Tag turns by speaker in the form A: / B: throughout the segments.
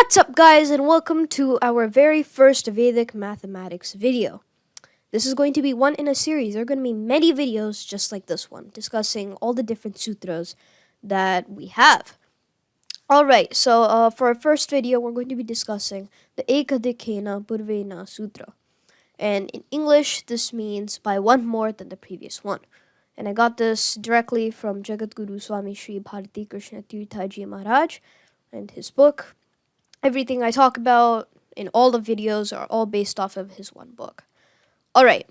A: What's up, guys, and welcome to our very first Vedic Mathematics video. This is going to be one in a series. There are going to be many videos just like this one, discussing all the different sutras that we have. Alright, so for our first video, we're going to be discussing the Ekadhikena Purvena Sutra. And in English, this means by one more than the previous one. And I got this directly from Jagadguru Swami Sri Bharati Krishna Tirthaji Maharaj and his book. Everything I talk about in all the videos are all based off of his one book. Alright,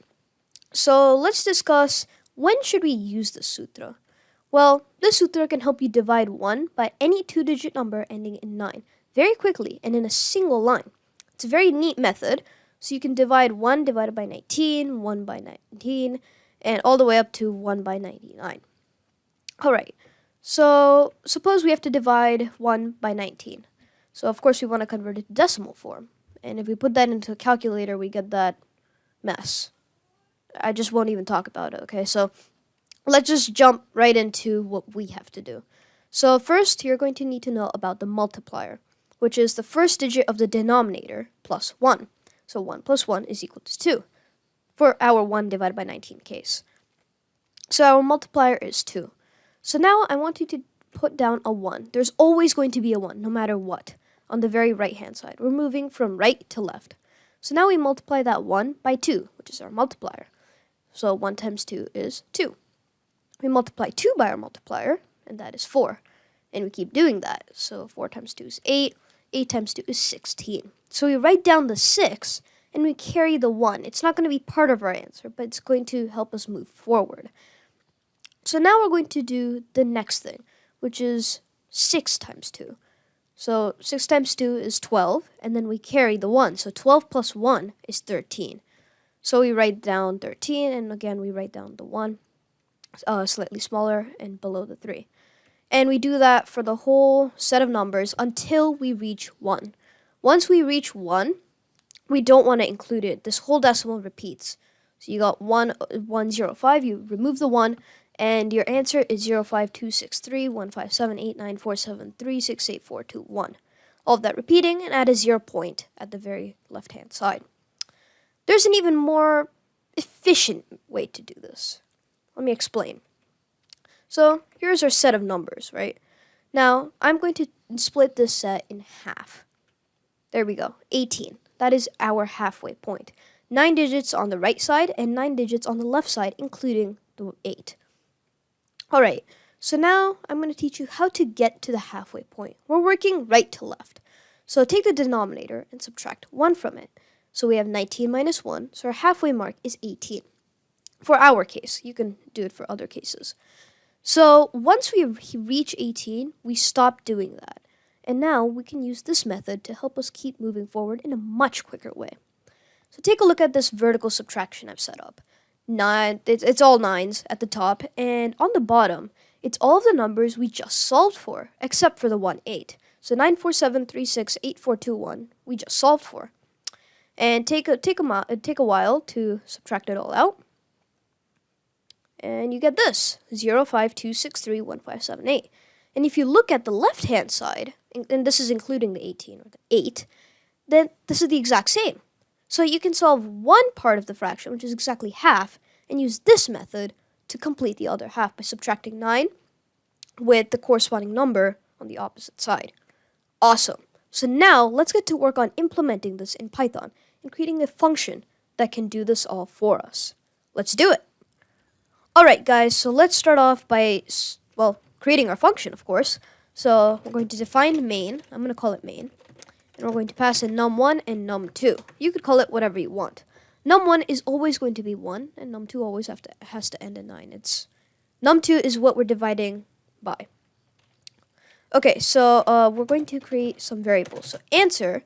A: so let's discuss when should we use this sutra. Well, this sutra can help you divide 1 by any two-digit number ending in 9 very quickly and in a single line. It's a very neat method, so you can divide 1 divided by 19, 1 by 19, and all the way up to 1 by 99. Alright, so suppose we have to divide 1 by 19. So, of course, we want to convert it to decimal form. And if we put that into a calculator, we get that mess. I just won't even talk about it, okay? So, let's just jump right into what we have to do. So, first, you're going to need to know about the multiplier, which is the first digit of the denominator plus 1. So, 1 plus 1 is equal to 2 for our 1 divided by 19 case. So, our multiplier is 2. So, now I want you to put down a 1. There's always going to be a 1, no matter what. On the very right-hand side. We're moving from right to left. So now we multiply that 1 by 2, which is our multiplier. So 1 times 2 is 2. We multiply 2 by our multiplier, and that is 4. And we keep doing that. So 4 times 2 is 8. 8 times 2 is 16. So we write down the 6, and we carry the 1. It's not going to be part of our answer, but it's going to help us move forward. So now we're going to do the next thing, which is 6 times 2. So 6 times 2 is 12, and then we carry the 1. So 12 plus 1 is 13. So we write down 13, and again we write down the 1, slightly smaller, and below the 3. And we do that for the whole set of numbers until we reach 1. Once we reach 1, we don't want to include it. This whole decimal repeats. So you got 105, you remove the 1, and your answer is 05263157894736841. All of that repeating and add a 0 point at the very left-hand side. There's an even more efficient way to do this. Let me explain. So here's our set of numbers, right? Now I'm going to split this set in half. There we go, 18. That is our halfway point. 9 digits on the right side and 9 digits on the left side, including the 8. Alright, so now I'm going to teach you how to get to the halfway point. We're working right to left. So take the denominator and subtract 1 from it. So we have 19 minus 1, so our halfway mark is 18. For our case, you can do it for other cases. So once we reach 18, we stop doing that. And now we can use this method to help us keep moving forward in a much quicker way. So take a look at this vertical subtraction I've set up. 9, it's all 9s at the top, and on the bottom, it's all of the numbers we just solved for, except for the 1, 8. So 947368421, we just solved for. And take a while to subtract it all out. And you get this, 052631578. And if you look at the left-hand side, and this is including the 18 or the 8, then this is the exact same. So you can solve one part of the fraction, which is exactly half, and use this method to complete the other half by subtracting 9 with the corresponding number on the opposite side. Awesome. So now let's get to work on implementing this in Python and creating a function that can do this all for us. Let's do it. Alright guys, so let's start off by, creating our function, of course. So we're going to define main. I'm going to call it main. And we're going to pass in num1 and num2. You could call it whatever you want. Num1 is always going to be 1, and num2 always has to end in 9. Num2 is what we're dividing by. Okay, so we're going to create some variables. So answer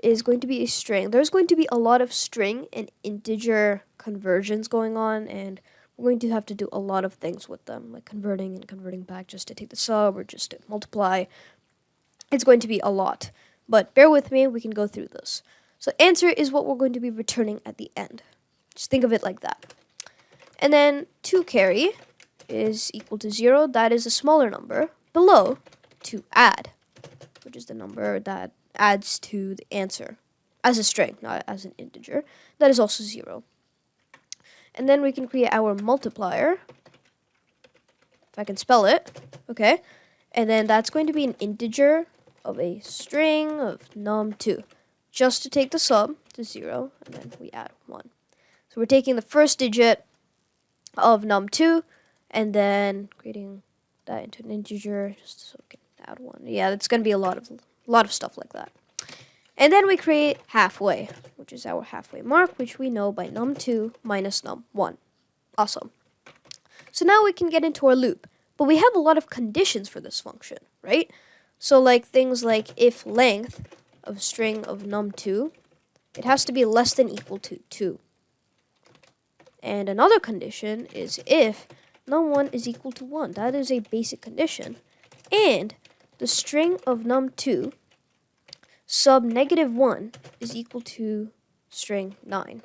A: is going to be a string. There's going to be a lot of string and integer conversions going on, and we're going to have to do a lot of things with them, like converting and converting back just to take the sub or just to multiply. It's going to be a lot. But bear with me, we can go through this. So answer is what we're going to be returning at the end. Just think of it like that. And then 2 carry is equal to 0. That is a smaller number below to add, which is the number that adds to the answer as a string, not as an integer. That is also 0. And then we can create our multiplier, if I can spell it, okay? And then that's going to be an integer of a string of num2, just to take the sub to 0, and then we add 1. So we're taking the first digit of num2, and then creating that into an integer, just so we can add 1. Yeah, it's going to be a lot of stuff like that. And then we create halfway, which is our halfway mark, which we know by num2 minus num1. Awesome. So now we can get into our loop. But we have a lot of conditions for this function, right? So like things like if length of a string of num2, it has to be less than equal to 2. And another condition is if num1 is equal to 1. That is a basic condition. And the string of num2 sub -1 is equal to string 9.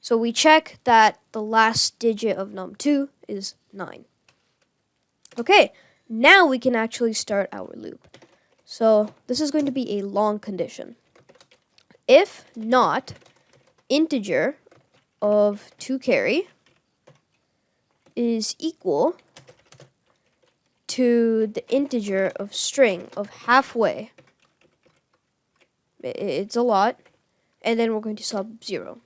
A: So we check that the last digit of num2 is 9. Okay, now we can actually start our loop. So this is going to be a long condition. If not integer of 2 carry is equal to the integer of string of halfway, it's a lot, and then we're going to sub 0.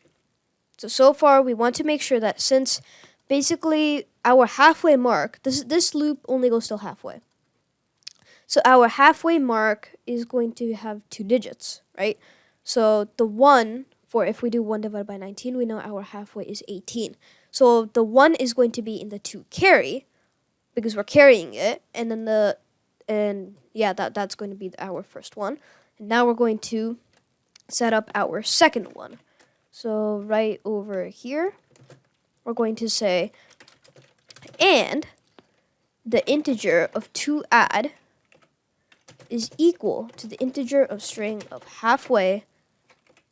A: So far we want to make sure that since basically our halfway mark, this loop only goes till halfway. So our halfway mark is going to have 2 digits, right? So the 1, for if we do 1 divided by 19, we know our halfway is 18. So the 1 is going to be in the 2 carry, because we're carrying it, and then that's going to be our first one. And now we're going to set up our second one. So right over here, we're going to say, and the integer of 2 add is equal to the integer of string of halfway,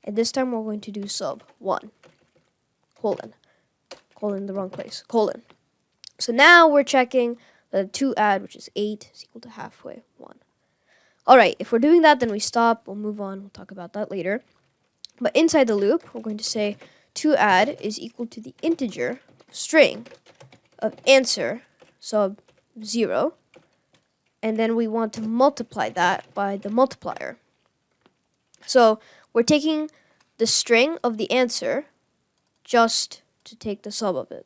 A: and this time we're going to do sub 1, colon the wrong place, colon. So now we're checking the 2 add, which is 8, is equal to halfway, 1. Alright, if we're doing that, then we stop, we'll move on, we'll talk about that later. But inside the loop, we're going to say 2 add is equal to the integer of string of answer sub 0, and then we want to multiply that by the multiplier. So we're taking the string of the answer just to take the sub of it.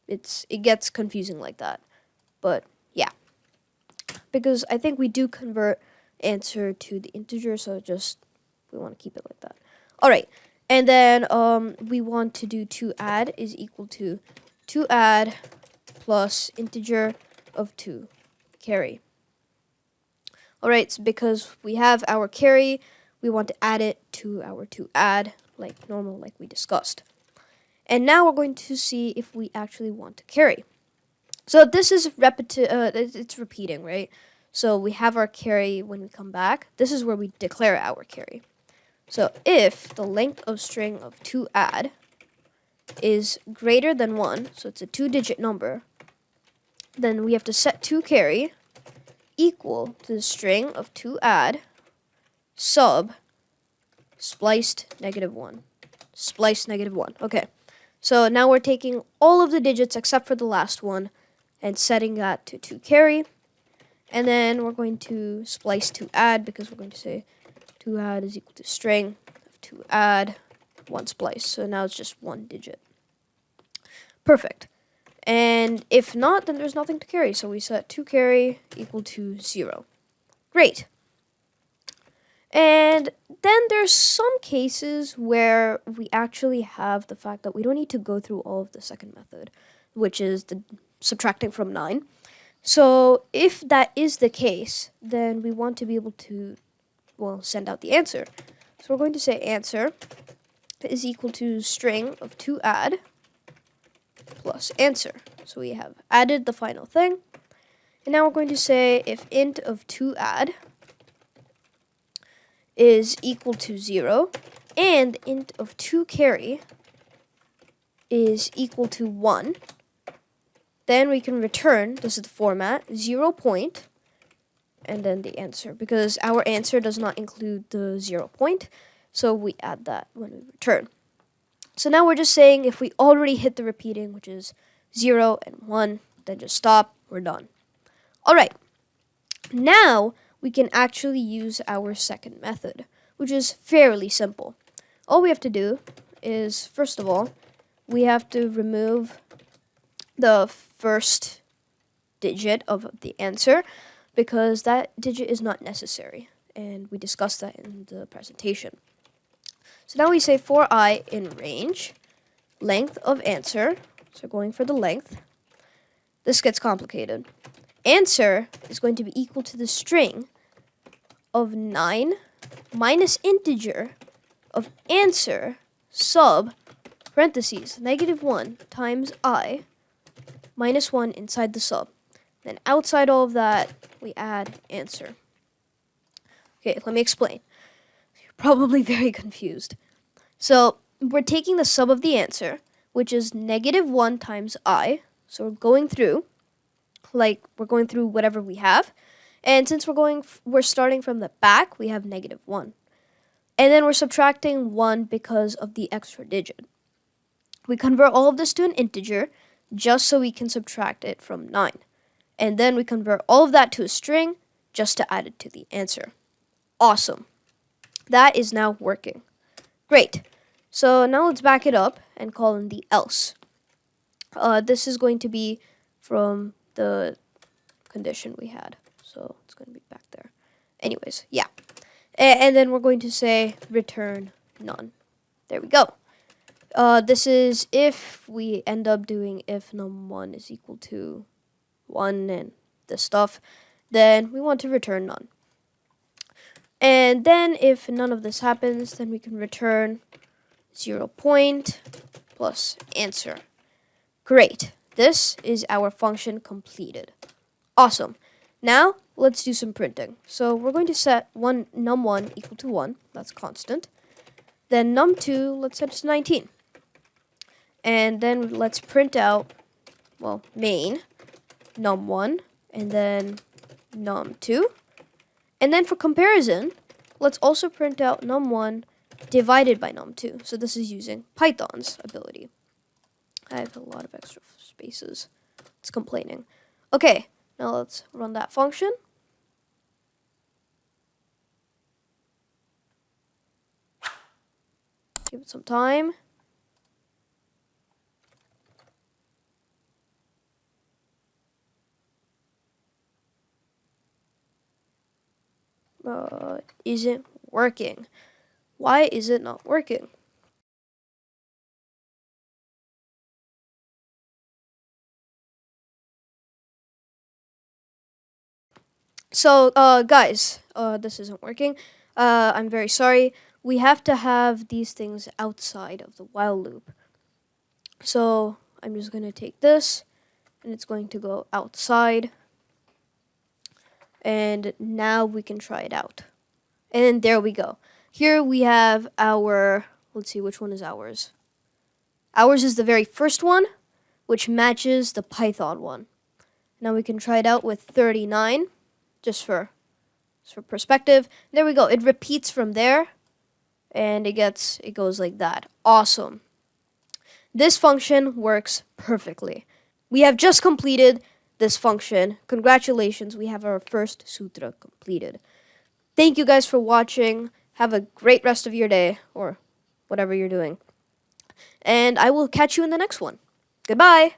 A: It gets confusing like that, but yeah, because I think we do convert answer to the integer, so we want to keep it like that. All right, and then we want to do 2 add is equal to 2 add plus integer of 2 carry. All right, so because we have our carry, we want to add it to our 2 add like normal, like we discussed. And now we're going to see if we actually want to carry. So this is it's repeating, right? So we have our carry when we come back. This is where we declare our carry. So if the length of string of 2 add is greater than 1, so it's a 2-digit number, then we have to set 2 carry equal to the string of 2 add sub spliced -1. Splice -1. Okay. So now we're taking all of the digits except for the last one and setting that to 2 carry. And then we're going to splice 2 add because we're going to say 2 add is equal to string of 2 add 1 splice. So now it's just 1 digit. Perfect. And if not, then there's nothing to carry. So we set 2 carry equal to 0. Great. And then there's some cases where we actually have the fact that we don't need to go through all of the second method, which is the subtracting from 9. So if that is the case, then we want to be able to, send out the answer. So we're going to say answer is equal to string of 2 add plus answer. So we have added the final thing. And now we're going to say if int of 2 add is equal to 0 and int of 2 carry is equal to 1, then we can return, this is the format, 0 point and then the answer, because our answer does not include the 0 point, so we add that when we return. So now we're just saying if we already hit the repeating, which is 0 and 1, then just stop, we're done. All right, now we can actually use our second method, which is fairly simple. All we have to do is, first of all, we have to remove the first digit of the answer, because that digit is not necessary, and we discussed that in the presentation. So now we say for I in range, length of answer, so going for the length. This gets complicated. Answer is going to be equal to the string of 9 minus integer of answer sub parentheses -1 times I minus 1 inside the sub. Then outside all of that, we add answer. Okay, let me explain. You're probably very confused. So we're taking the sub of the answer, which is -1 times I. So we're going through whatever we have. And since we're starting from the back, we have -1. And then we're subtracting 1 because of the extra digit. We convert all of this to an integer just so we can subtract it from 9. And then we convert all of that to a string just to add it to the answer. Awesome. That is now working. Great. So now let's back it up and call in the else. This is going to be from the condition we had. So it's going to be back there. Anyways, yeah. And then we're going to say return none. There we go. This is if we end up doing if num1 is equal to 1 and this stuff, then we want to return none. And then if none of this happens, then we can return 0 point plus answer. Great. This is our function completed. Awesome. Now let's do some printing. So we're going to set num1 equal to 1. That's constant. Then num2, let's set it to 19. And then let's print out, well, main, num1, and then num2. And then for comparison, let's also print out num1 divided by num2. So this is using Python's ability. I have a lot of extra spaces. It's complaining. Okay, now let's run that function. Give it some time. Isn't working. Why is it not working? So, guys, this isn't working. I'm very sorry. We have to have these things outside of the while loop. So, I'm just going to take this, and it's going to go outside. And now we can try it out. And there we go. Here we have our, let's see, which one is ours? Ours is the very first one, which matches the Python one. Now we can try it out with 39, just for perspective. There we go. It repeats from there, and it goes like that. Awesome. This function works perfectly. We have just completed this function. Congratulations, we have our first sutra completed. Thank you guys for watching. Have a great rest of your day, or whatever you're doing. And I will catch you in the next one. Goodbye.